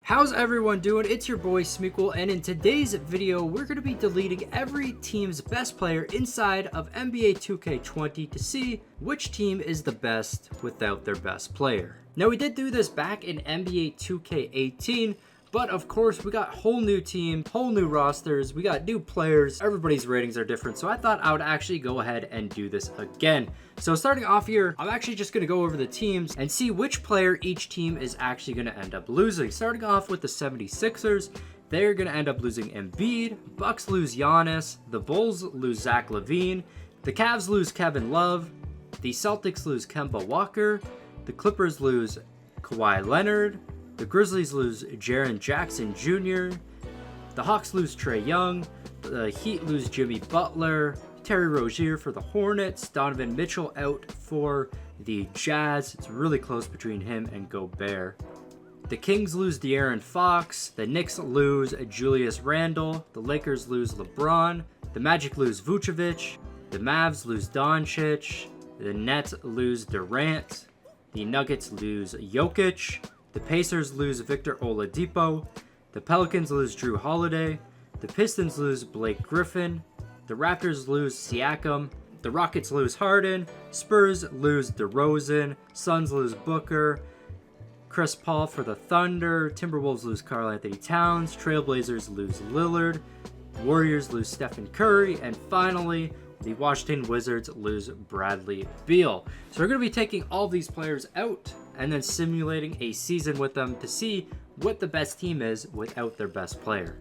How's everyone doing? It's your boy Smequle, and in today's video, we're going to be deleting every team's best player inside of NBA 2K20 to see which team is the best without their best player. Now, we did do this back in NBA 2K18, but of course, we got whole new teams, whole new rosters, we got new players, everybody's ratings are different, so I thought I would actually go ahead and do this again. So starting off here, I'm actually just going to go over the teams and see which player each team is actually going to end up losing. Starting off with the 76ers, they're going to end up losing Embiid, Bucks lose Giannis, the Bulls lose Zach LaVine, the Cavs lose Kevin Love, the Celtics lose Kemba Walker, the Clippers lose Kawhi Leonard, the Grizzlies lose Jaren Jackson Jr., the Hawks lose Trae Young, the Heat lose Jimmy Butler, Terry Rozier for the Hornets, Donovan Mitchell out for the Jazz. It's really close between him and Gobert. The Kings lose De'Aaron Fox, the Knicks lose Julius Randle, the Lakers lose LeBron, the Magic lose Vucevic, the Mavs lose Doncic, the Nets lose Durant, the Nuggets lose Jokic, the Pacers lose Victor Oladipo, the Pelicans lose Drew Holiday, the Pistons lose Blake Griffin, the Raptors lose Siakam, the Rockets lose Harden, Spurs lose DeRozan, Suns lose Booker, Chris Paul for the Thunder, Timberwolves lose Karl Anthony Towns, Trailblazers lose Lillard, Warriors lose Stephen Curry, and finally, the Washington Wizards lose Bradley Beal. So we're going to be taking all these players out and then simulating a season with them to see what the best team is without their best player.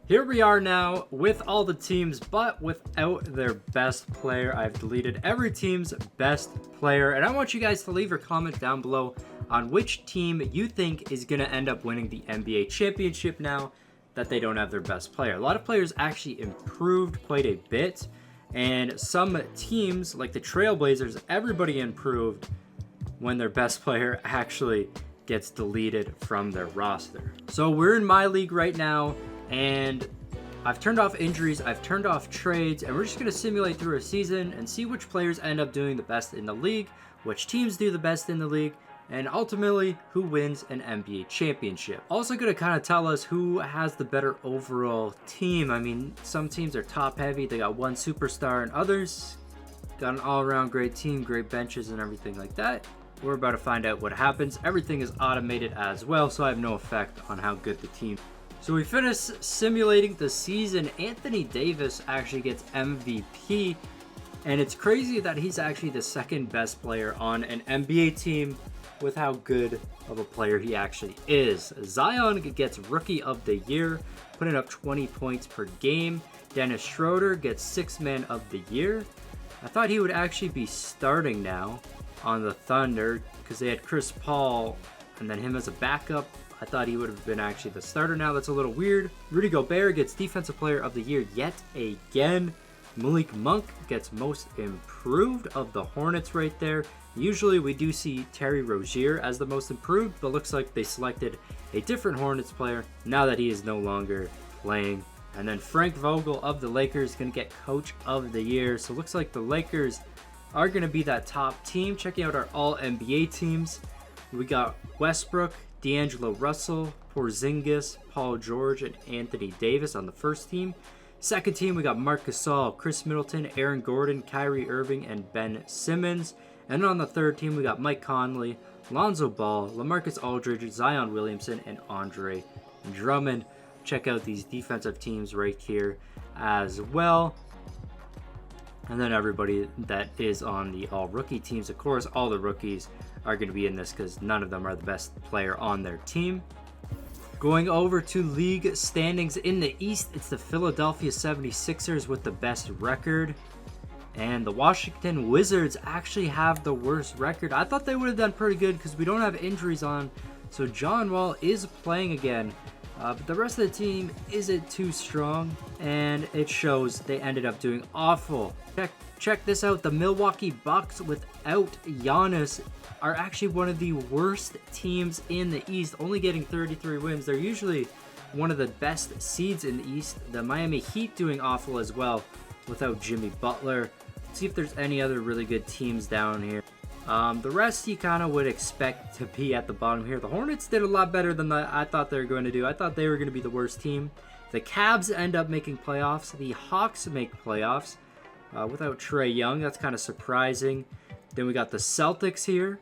Here we are now with all the teams, but without their best player. I've deleted every team's best player, and I want you guys to leave your comment down below on which team you think is going to end up winning the NBA championship now that they don't have their best player. A lot of players actually improved quite a bit, and some teams like the Trailblazers, everybody improved when their best player actually gets deleted from their roster. So we're in my league right now, and I've turned off injuries, I've turned off trades, and we're just going to simulate through a season and see which players end up doing the best in the league, which teams do the best in the league, and ultimately who wins an NBA championship. Also going to kind of tell us who has the better overall team. I mean, some teams are top heavy, they got one superstar, and others got an all-around great team, great benches and everything like that. We're about to find out what happens. Everything is automated as well, so I have no effect on how good the team. So we finished simulating the season. Anthony Davis actually gets MVP, and it's crazy that he's actually the second best player on an NBA team with how good of a player he actually is. Zion gets Rookie of the Year, putting up 20 points per game. Dennis Schroeder gets Sixth Man of the Year. I thought he would actually be starting now on the Thunder because they had Chris Paul and then him as a backup. I thought he would have been actually the starter now. That's a little weird. Rudy Gobert gets Defensive Player of the Year yet again. Malik Monk gets Most Improved of the Hornets right there. Usually we do see Terry Rozier as the most improved, but looks like they selected a different Hornets player now that he is no longer playing. And then Frank Vogel of the Lakers is going to get Coach of the Year. So it looks like the Lakers are going to be that top team. Checking out our all-NBA teams, we got Westbrook, D'Angelo Russell, Porzingis, Paul George, and Anthony Davis on the first team. Second team, we got Marc Gasol, Chris Middleton, Aaron Gordon, Kyrie Irving, and Ben Simmons. And on the third team, we got Mike Conley, Lonzo Ball, LaMarcus Aldridge, Zion Williamson, and Andre Drummond. Check out these defensive teams right here as well. And then everybody that is on the all-rookie teams, of course, all the rookies are going to be in this because none of them are the best player on their team. Going over to league standings in the East, it's the Philadelphia 76ers with the best record. And the Washington Wizards actually have the worst record. I thought they would have done pretty good because we don't have injuries on. So John Wall is playing again. But the rest of the team isn't too strong, and it shows. They ended up doing awful. Check this out. The Milwaukee Bucks without Giannis are actually one of the worst teams in the East, only getting 33 wins. They're usually one of the best seeds in the East. The Miami Heat doing awful as well without Jimmy Butler. Let's see if there's any other really good teams down here. The rest you kind of would expect to be at the bottom here. The Hornets did a lot better than I thought they were going to do. I thought they were going to be the worst team. The Cavs end up making playoffs. The Hawks make playoffs without Trae Young. That's kind of surprising. Then we got the Celtics here.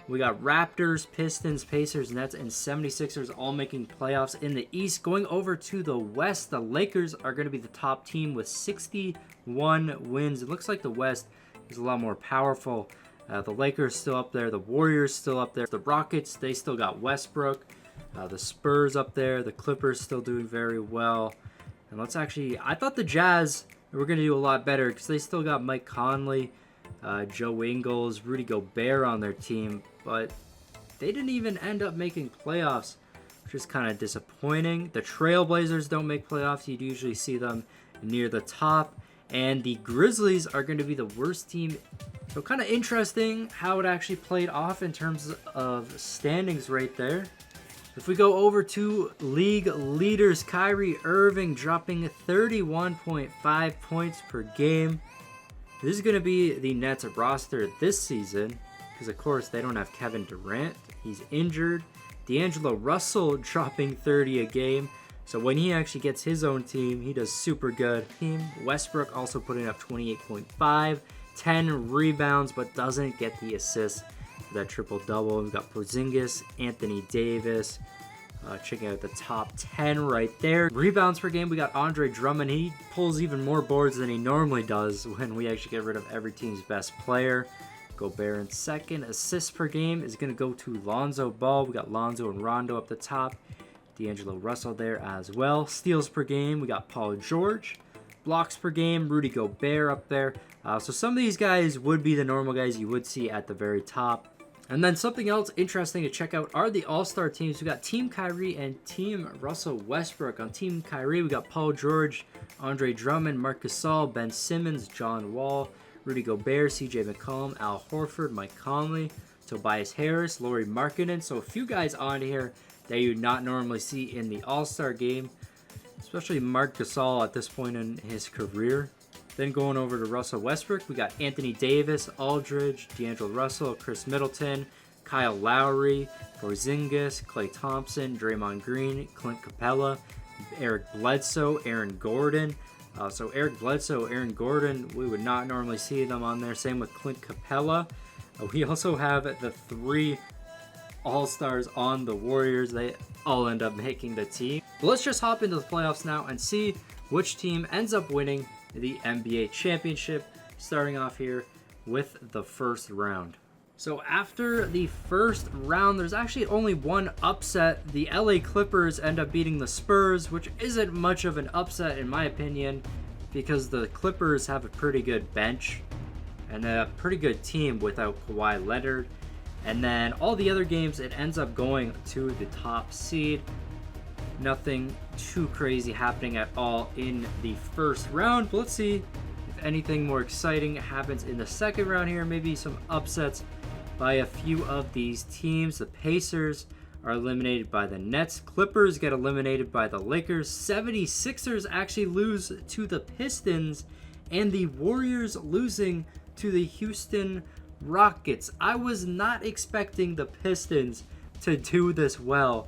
We got Raptors, Pistons, Pacers, Nets, and 76ers all making playoffs in the East. Going over to the West, the Lakers are going to be the top team with 61 wins. It looks like the West is a lot more powerful. The Lakers still up there. The Warriors still up there. The Rockets, they still got Westbrook. The Spurs up there. The Clippers still doing very well. And I thought the Jazz were going to do a lot better because they still got Mike Conley, Joe Ingles, Rudy Gobert on their team. But they didn't even end up making playoffs, which is kind of disappointing. The Trailblazers don't make playoffs. You'd usually see them near the top. And the Grizzlies are going to be the worst team. So kind of interesting how it actually played off in terms of standings right there. If we go over to league leaders, Kyrie Irving dropping 31.5 points per game. This is going to be the Nets roster this season because, of course, they don't have Kevin Durant. He's injured. D'Angelo Russell dropping 30 a game. So when he actually gets his own team, he does super good. Westbrook also putting up 28.5, 10 rebounds, but doesn't get the assist for that triple-double. We've got Porzingis, Anthony Davis. Checking out the top 10 right there. Rebounds per game, we got Andre Drummond. He pulls even more boards than he normally does when we actually get rid of every team's best player. Gobert in second. Assists per game is going to go to Lonzo Ball. We got Lonzo and Rondo up the top. D'Angelo Russell there as well. Steals per game, we got Paul George. Blocks per game, Rudy Gobert up there. So some of these guys would be the normal guys you would see at the very top. And then something else interesting to check out are the All-Star teams. We got Team Kyrie and Team Russell Westbrook. On Team Kyrie, we got Paul George, Andre Drummond, Marc Gasol, Ben Simmons, John Wall, Rudy Gobert, CJ McCollum, Al Horford, Mike Conley, Tobias Harris, Lauri Markkanen. So a few guys on here that you would not normally see in the All-Star game, especially Marc Gasol at this point in his career. Then going over to Russell Westbrook, we got Anthony Davis, Aldridge, D'Angelo Russell, Chris Middleton, Kyle Lowry, Porzingis, Klay Thompson, Draymond Green, Clint Capella, Eric Bledsoe, Aaron Gordon. So Eric Bledsoe, Aaron Gordon, we would not normally see them on there. Same with Clint Capella. We also have the three All-Stars on the Warriors. They all end up making the team. But let's just hop into the playoffs now and see which team ends up winning the NBA championship, starting off here with the first round. So after the first round, there's actually only one upset. The LA Clippers end up beating the Spurs, which isn't much of an upset in my opinion, because the Clippers have a pretty good bench and a pretty good team without Kawhi Leonard. And then all the other games, it ends up going to the top seed. Nothing too crazy happening at all in the first round. But let's see if anything more exciting happens in the second round here. Maybe some upsets by a few of these teams. The Pacers are eliminated by the Nets. Clippers get eliminated by the Lakers. 76ers actually lose to the Pistons. And the Warriors losing to the Houston Rockets. I was not expecting the Pistons to do this well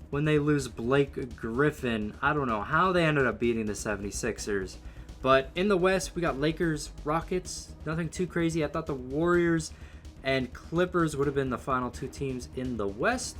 when they lose Blake Griffin. I don't know how they ended up beating the 76ers. But in the West, we got Lakers, Rockets. Nothing too crazy. I thought the Warriors and Clippers would have been the final two teams in the West.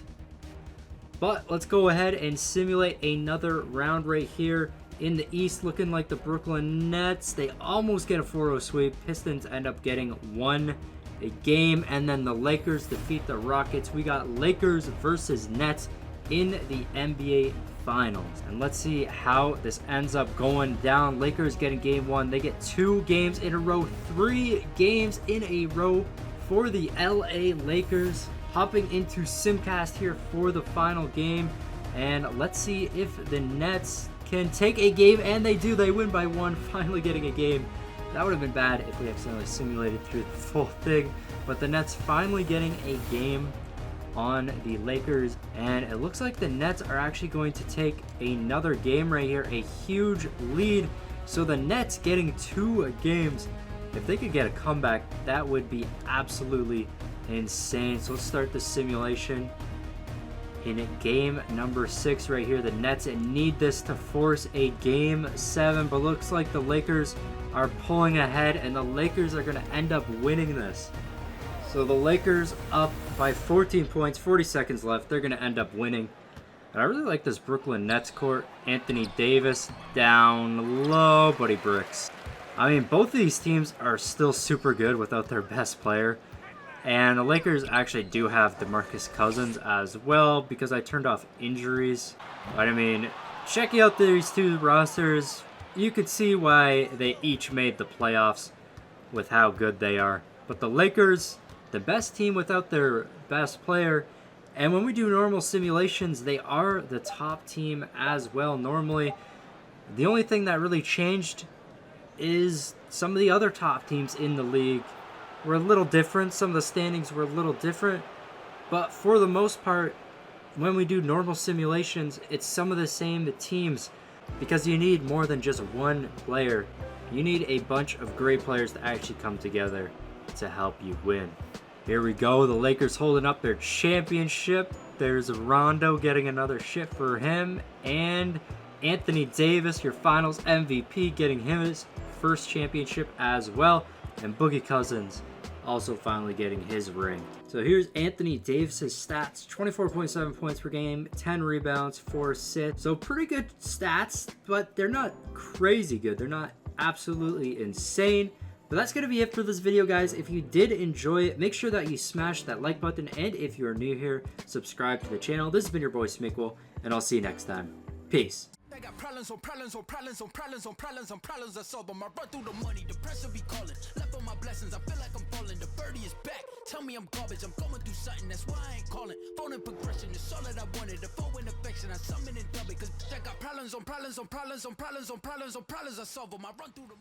But let's go ahead and simulate another round right here. In the East, looking like the Brooklyn Nets. They almost get a 4-0 sweep. Pistons end up getting one a game. And then the Lakers defeat the Rockets. We got Lakers versus Nets in the NBA Finals. And let's see how this ends up going down. Lakers getting game one. They get 2 games in a row. 3 games in a row for the LA Lakers. Hopping into Simcast here for the final game. And let's see if the Nets can take a game, and they do. They win by 1, finally getting a game. That would have been bad if we accidentally simulated through the full thing. But the Nets finally getting a game on the Lakers, and it looks like the Nets are actually going to take another game right here, a huge lead. So the Nets getting 2 games If they could get a comeback, that would be absolutely insane. So let's start the simulation. In game number 6 right here, the Nets need this to force a game 7, but looks like the Lakers are pulling ahead, and the Lakers are going to end up winning this. So the Lakers up by 14 points, 40 seconds left. They're going to end up winning. And I really like this Brooklyn Nets court. Anthony Davis down low, but he bricks. I mean, both of these teams are still super good without their best player. And the Lakers actually do have DeMarcus Cousins as well, because I turned off injuries. But I mean, checking out these two rosters, you could see why they each made the playoffs with how good they are. But the Lakers, the best team without their best player. And when we do normal simulations, they are the top team as well normally. The only thing that really changed is some of the other top teams in the league were a little different. Some of the standings were a little different. But for the most part, when we do normal simulations, it's some of the same teams, because you need more than just one player. You need a bunch of great players to actually come together to help you win. Here we go, the Lakers holding up their championship. There's Rondo getting another shit for him, and Anthony Davis, your finals MVP, getting him his first championship as well, and Boogie Cousins also finally getting his ring. So here's Anthony Davis's stats: 24.7 points per game, 10 rebounds, 4 assists. So pretty good stats, but they're not crazy good. They're not absolutely insane. But that's going to be it for this video, guys. If you did enjoy it, make sure that you smash that like button. And if you're new here, subscribe to the channel. This has been your boy Smequle, and I'll see you next time. Peace. I got problems on problems on problems on problems on problems on problems. I solve them. I run through the money. The pressure be calling. Left on my blessings. I feel like I'm falling. The birdie is back. Tell me I'm garbage. I'm going through something. That's why I ain't calling. Phone and progression is all that I wanted. The phone and affection. I summon and dub it. Cause I got problems on problems on problems on problems on problems on problems. I solve them. I run through the